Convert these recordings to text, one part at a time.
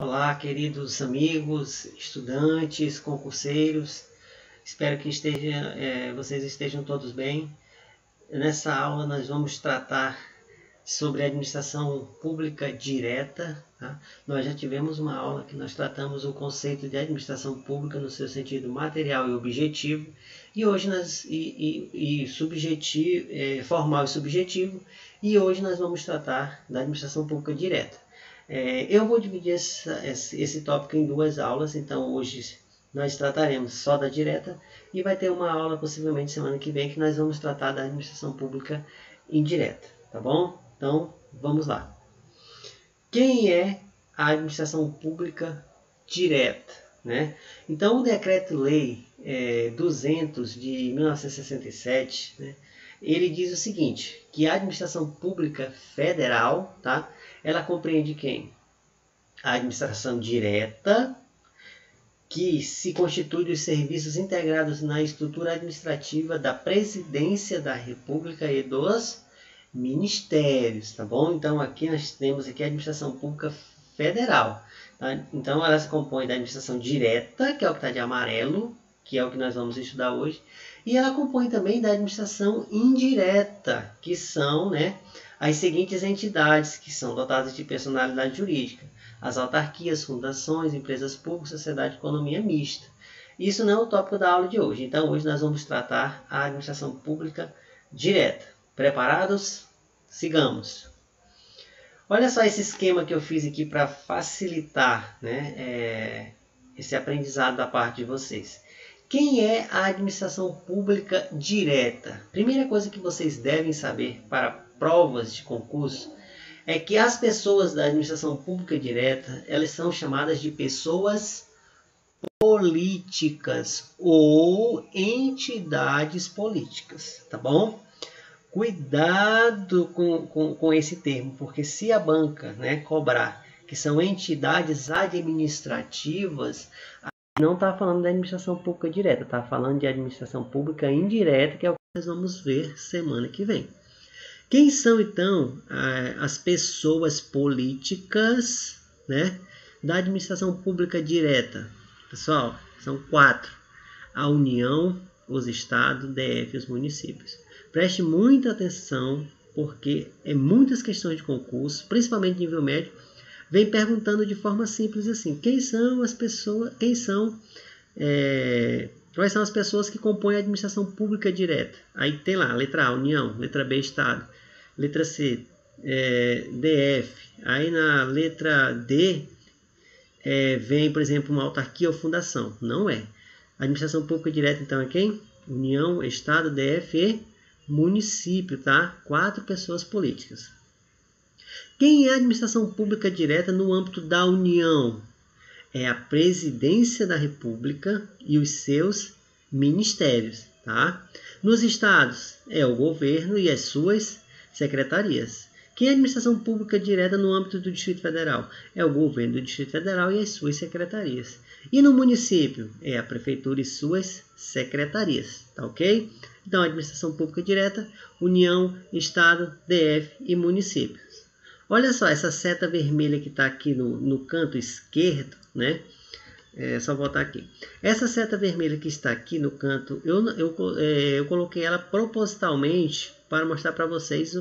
Olá, queridos amigos, estudantes, concurseiros. Espero que vocês estejam todos bem. Nessa aula nós vamos tratar sobre a administração pública direta. Tá? Nós já tivemos uma aula que nós tratamos o conceito de administração pública no seu sentido material e objetivo. E hoje formal e subjetivo. E hoje nós vamos tratar da administração pública direta. Eu vou dividir esse tópico em duas aulas, então hoje nós trataremos só da direta e vai ter uma aula possivelmente semana que vem que nós vamos tratar da administração pública indireta, tá bom? Então vamos lá. Quem é a administração pública direta, né? Então o Decreto-Lei 200 de 1967, né? Ele diz o seguinte, que a administração pública federal, tá? Ela compreende quem? A administração direta, que se constitui dos serviços integrados na estrutura administrativa da Presidência da República e dos ministérios, tá bom? Então aqui nós temos aqui a administração pública federal, tá? Então ela se compõe da administração direta, que é o que está de amarelo, que é o que nós vamos estudar hoje, e ela compõe também da administração indireta, que são, né, as seguintes entidades que são dotadas de personalidade jurídica: as autarquias, fundações, empresas públicas, sociedade de economia mista. Isso não é o tópico da aula de hoje, então hoje nós vamos tratar a administração pública direta. Preparados? Sigamos. Olha só esse esquema que eu fiz aqui para facilitar, né, esse aprendizado da parte de vocês. Quem é a administração pública direta? Primeira coisa que vocês devem saber para provas de concurso é que as pessoas da administração pública direta, elas são chamadas de pessoas políticas ou entidades políticas, tá bom? Cuidado com esse termo, porque se a banca, né, cobrar que são entidades administrativas, não está falando da administração pública direta, está falando de administração pública indireta, que é o que nós vamos ver semana que vem. Quem são, então, as pessoas políticas, né, da administração pública direta? Pessoal, são 4. A União, os estados, DF e os municípios. Preste muita atenção, porque muitas questões de concurso, principalmente nível médio, vem perguntando de forma simples assim: quais são as pessoas que compõem a administração pública direta? Aí tem lá, letra A, União, letra B, Estado, letra C, DF. Aí na letra D vem, por exemplo, uma autarquia ou fundação. Não é. A administração pública direta, então, é quem? União, Estado, DF e município, tá? 4 pessoas políticas. Quem é a administração pública direta no âmbito da União? É a Presidência da República e os seus ministérios, tá? Nos estados, é o governo e as suas secretarias. Quem é a administração pública direta no âmbito do Distrito Federal? É o governo do Distrito Federal e as suas secretarias. E no município? É a prefeitura e suas secretarias, tá ok? Então, a administração pública direta, União, Estado, DF e municípios. Olha só, essa seta vermelha que está aqui no canto esquerdo, né? É só voltar aqui. Essa seta vermelha que está aqui no canto, eu coloquei ela propositalmente para mostrar para vocês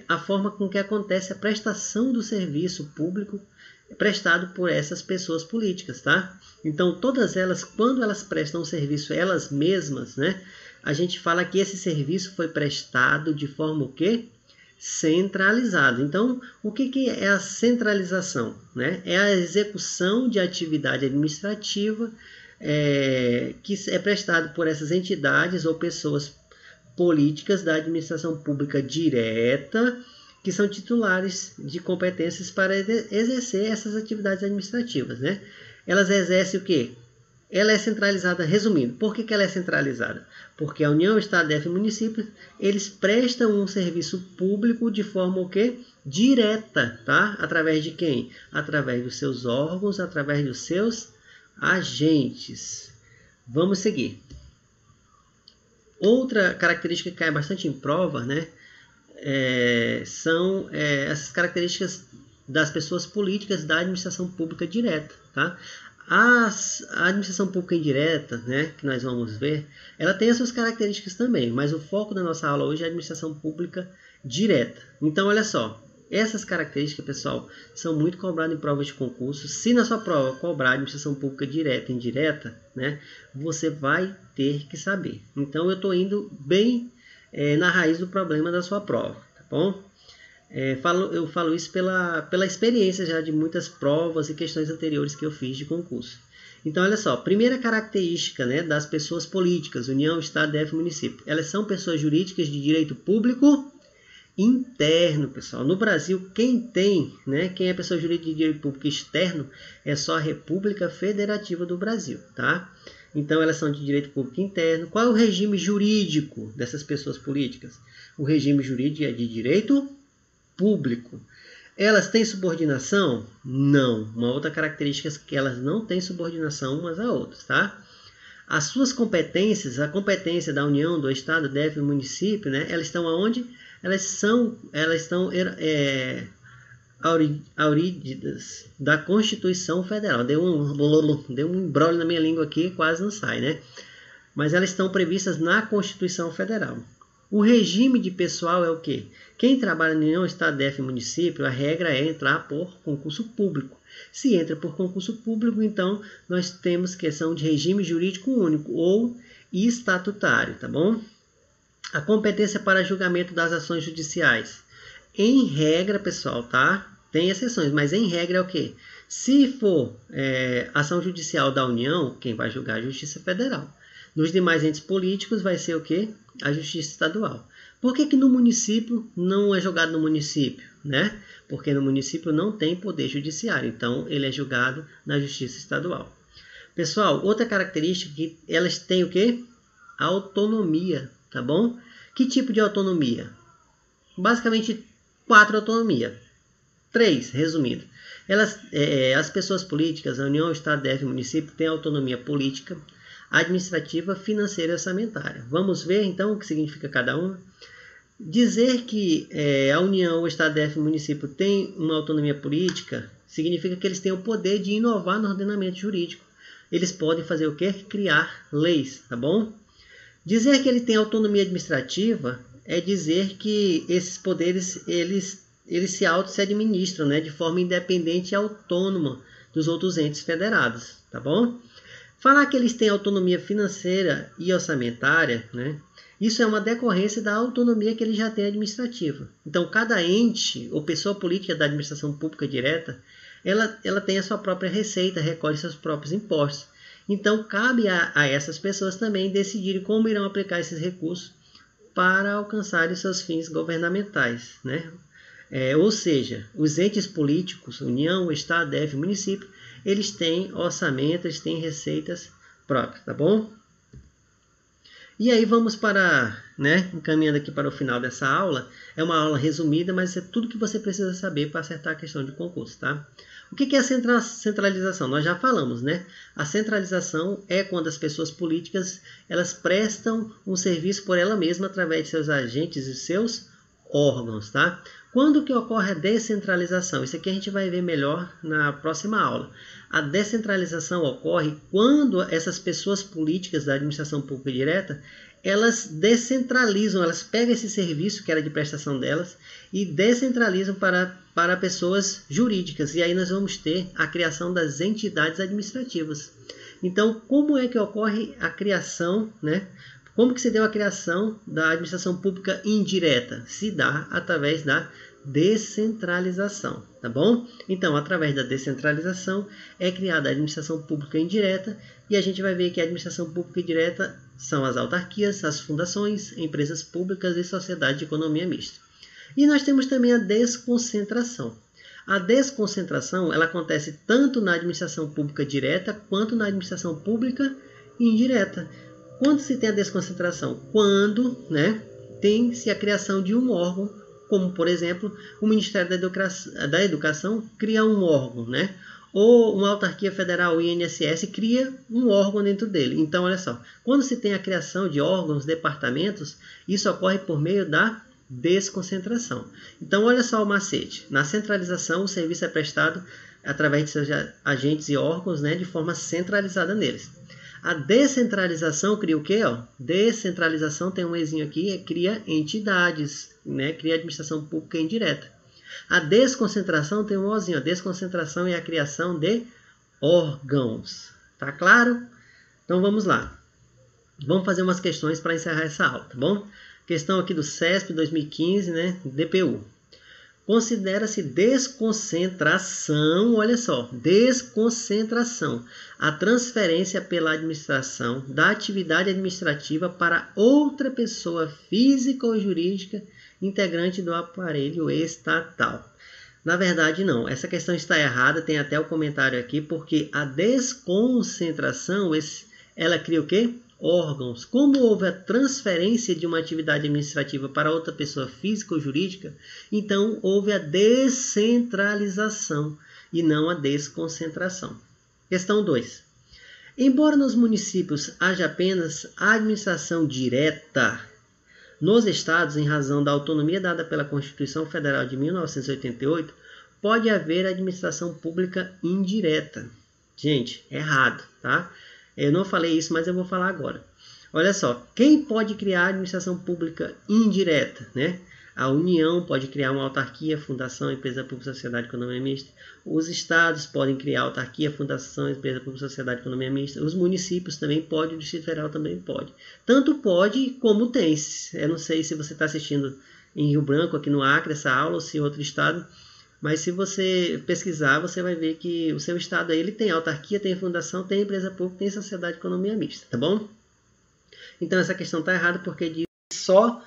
a forma com que acontece a prestação do serviço público prestado por essas pessoas políticas, tá? Então, todas elas, quando elas prestam serviço elas mesmas, né? A gente fala que esse serviço foi prestado de forma o quê? Centralizado. Então, o que é a centralização, né? É a execução de atividade administrativa que é prestado por essas entidades ou pessoas políticas da administração pública direta, que são titulares de competências para exercer essas atividades administrativas, né? Elas exercem o quê? Ela é centralizada, resumindo, por que ela é centralizada? Porque a União, Estado, DF e municípios, eles prestam um serviço público de forma o quê? Direta, tá? Através de quem? Através dos seus órgãos, através dos seus agentes. Vamos seguir. Outra característica que cai bastante em prova, né? São essas características das pessoas políticas da administração pública direta, tá? A administração pública indireta, né, que nós vamos ver, ela tem as suas características também, mas o foco da nossa aula hoje é a administração pública direta. Então, olha só, essas características, pessoal, são muito cobradas em provas de concurso. Se na sua prova cobrar administração pública direta e indireta, né, você vai ter que saber. Então, eu estou indo bem na raiz do problema da sua prova, tá bom? Eu falo isso pela experiência já de muitas provas e questões anteriores que eu fiz de concurso. Então, olha só, primeira característica, né, das pessoas políticas, União, Estado, DF, Município. Elas são pessoas jurídicas de direito público interno, pessoal. No Brasil, quem é pessoa jurídica de direito público externo é só a República Federativa do Brasil, tá? Então, elas são de direito público interno. Qual é o regime jurídico dessas pessoas políticas? O regime jurídico é de direito público. Elas têm subordinação? Não. Uma outra característica é que elas não têm subordinação umas a outras, tá? As suas competências, a competência da União, do Estado, DF e município, né? Elas estão aonde? Elas estão auridas da Constituição Federal. Deu um embrolho na minha língua aqui, quase não sai, né? Mas elas estão previstas na Constituição Federal. O regime de pessoal é o quê? Quem trabalha na União, Estado, DF e município, a regra é entrar por concurso público. Se entra por concurso público, então nós temos questão de regime jurídico único ou estatutário, tá bom? A competência para julgamento das ações judiciais. Em regra, pessoal, tá? Tem exceções, mas em regra é o quê? Se for ação judicial da União, quem vai julgar é a Justiça Federal. Nos demais entes políticos vai ser o quê? A Justiça Estadual. Por que no município não é julgado no município, né? Porque no município não tem poder judiciário, então ele é julgado na Justiça Estadual. Pessoal, outra característica que elas têm o quê? Autonomia, tá bom? Que tipo de autonomia? Basicamente 4 autonomias. 3, resumindo. As pessoas políticas, a União, Estado, DF e município têm autonomia política, administrativa, financeira e orçamentária. Vamos ver então o que significa cada uma. Dizer que a União, o Estado, DF e o município tem uma autonomia política significa que eles têm o poder de inovar no ordenamento jurídico. Eles podem fazer o quê? Criar leis, tá bom? Dizer que ele tem autonomia administrativa é dizer que esses poderes eles se administram, né, de forma independente e autônoma dos outros entes federados, tá bom? Falar que eles têm autonomia financeira e orçamentária, né, isso é uma decorrência da autonomia que eles já têm administrativa. Então, cada ente ou pessoa política da administração pública direta, ela tem a sua própria receita, recolhe seus próprios impostos. Então, cabe a essas pessoas também decidirem como irão aplicar esses recursos para alcançarem seus fins governamentais, né? Ou seja, os entes políticos, União, Estado, DF, município, eles têm orçamento, eles têm receitas próprias, tá bom? E aí vamos encaminhando aqui para o final dessa aula. É uma aula resumida, mas é tudo que você precisa saber para acertar a questão de concurso, tá? O que é a centralização? Nós já falamos, né? A centralização é quando as pessoas políticas elas prestam um serviço por ela mesma através de seus agentes e seus órgãos, tá? Quando que ocorre a descentralização? Isso aqui a gente vai ver melhor na próxima aula. A descentralização ocorre quando essas pessoas políticas da administração pública direta, elas descentralizam, elas pegam esse serviço que era de prestação delas e descentralizam para pessoas jurídicas. E aí nós vamos ter a criação das entidades administrativas. Então, como é que ocorre a criação, né? Como que se deu a criação da administração pública indireta? Se dá através da descentralização, tá bom? Então, através da descentralização é criada a administração pública indireta e a gente vai ver que a administração pública indireta são as autarquias, as fundações, empresas públicas e sociedade de economia mista. E nós temos também a desconcentração. A desconcentração ela acontece tanto na administração pública direta quanto na administração pública indireta. Quando se tem a desconcentração? Quando tem-se a criação de um órgão, como, por exemplo, o Ministério da Educação cria um órgão, né? Ou uma autarquia federal, o INSS, cria um órgão dentro dele. Então, olha só, quando se tem a criação de órgãos, departamentos, isso ocorre por meio da desconcentração. Então, olha só o macete. Na centralização, o serviço é prestado através de seus agentes e órgãos, né, de forma centralizada neles. A descentralização cria o quê? Descentralização tem um ezinho aqui, cria entidades, né, cria administração pública indireta. A desconcentração tem um ozinho, a desconcentração é a criação de órgãos. Tá claro? Então vamos lá. Vamos fazer umas questões para encerrar essa aula, tá bom? Questão aqui do CESP 2015, né? DPU. Considera-se desconcentração, olha só, desconcentração, a transferência pela administração da atividade administrativa para outra pessoa física ou jurídica integrante do aparelho estatal. Na verdade, não. Essa questão está errada, tem até o comentário aqui, porque a desconcentração, ela cria o quê? Órgãos. Como houve a transferência de uma atividade administrativa para outra pessoa física ou jurídica, então houve a descentralização e não a desconcentração. Questão 2. Embora nos municípios haja apenas a administração direta, nos estados, em razão da autonomia dada pela Constituição Federal de 1988, pode haver administração pública indireta. Gente, errado, tá? Eu não falei isso, mas eu vou falar agora. Olha só, quem pode criar administração pública indireta, né? A União pode criar uma autarquia, fundação, empresa pública, sociedade, economia mista. Os estados podem criar autarquia, fundação, empresa pública, sociedade, economia mista. Os municípios também podem, o Distrito Federal também pode. Tanto pode como tem. Eu não sei se você está assistindo em Rio Branco, aqui no Acre, essa aula, ou se em outro estado. Mas se você pesquisar, você vai ver que o seu estado aí, ele tem autarquia, tem fundação, tem empresa pública, tem sociedade, economia mista, tá bom? Então essa questão está errada porque diz só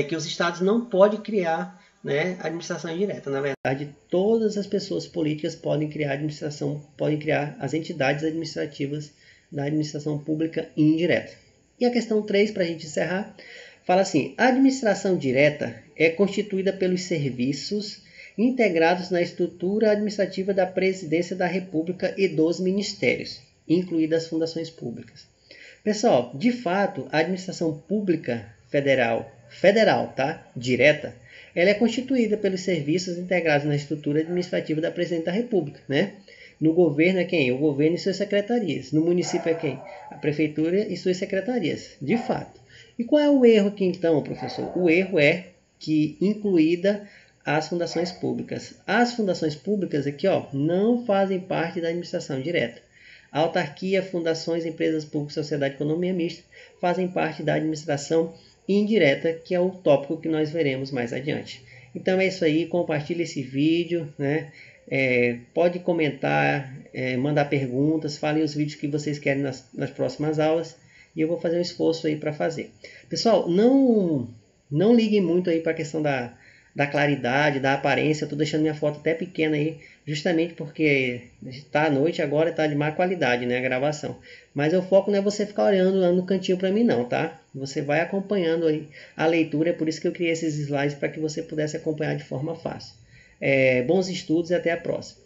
que os estados não podem criar, né, administração indireta. Na verdade, todas as pessoas políticas podem criar as entidades administrativas da administração pública indireta. E a questão 3, para a gente encerrar, fala assim: a administração direta é constituída pelos serviços integrados na estrutura administrativa da Presidência da República e dos Ministérios, incluídas as fundações públicas. Pessoal, de fato, a administração pública federal, tá? Direta, ela é constituída pelos serviços integrados na estrutura administrativa da Presidência da República, né? No governo é quem? O governo e suas secretarias. No município é quem? A prefeitura e suas secretarias, de fato. E qual é o erro aqui então, professor? O erro é que incluída as fundações públicas. As fundações públicas aqui, ó, não fazem parte da administração direta. A autarquia, fundações, empresas públicas, sociedade, economia mista fazem parte da administração indireta, que é o tópico que nós veremos mais adiante. Então é isso aí, compartilhe esse vídeo, né? Pode comentar, mandar perguntas, falem os vídeos que vocês querem nas próximas aulas e eu vou fazer um esforço aí para fazer. Pessoal, não liguem muito aí para a questão da claridade, da aparência. Eu estou deixando minha foto até pequena aí, justamente porque está à noite agora e está de má qualidade, né, a gravação. Mas o foco não é você ficar olhando lá no cantinho para mim não, tá? Você vai acompanhando aí a leitura, é por isso que eu criei esses slides para que você pudesse acompanhar de forma fácil. Bons estudos e até a próxima.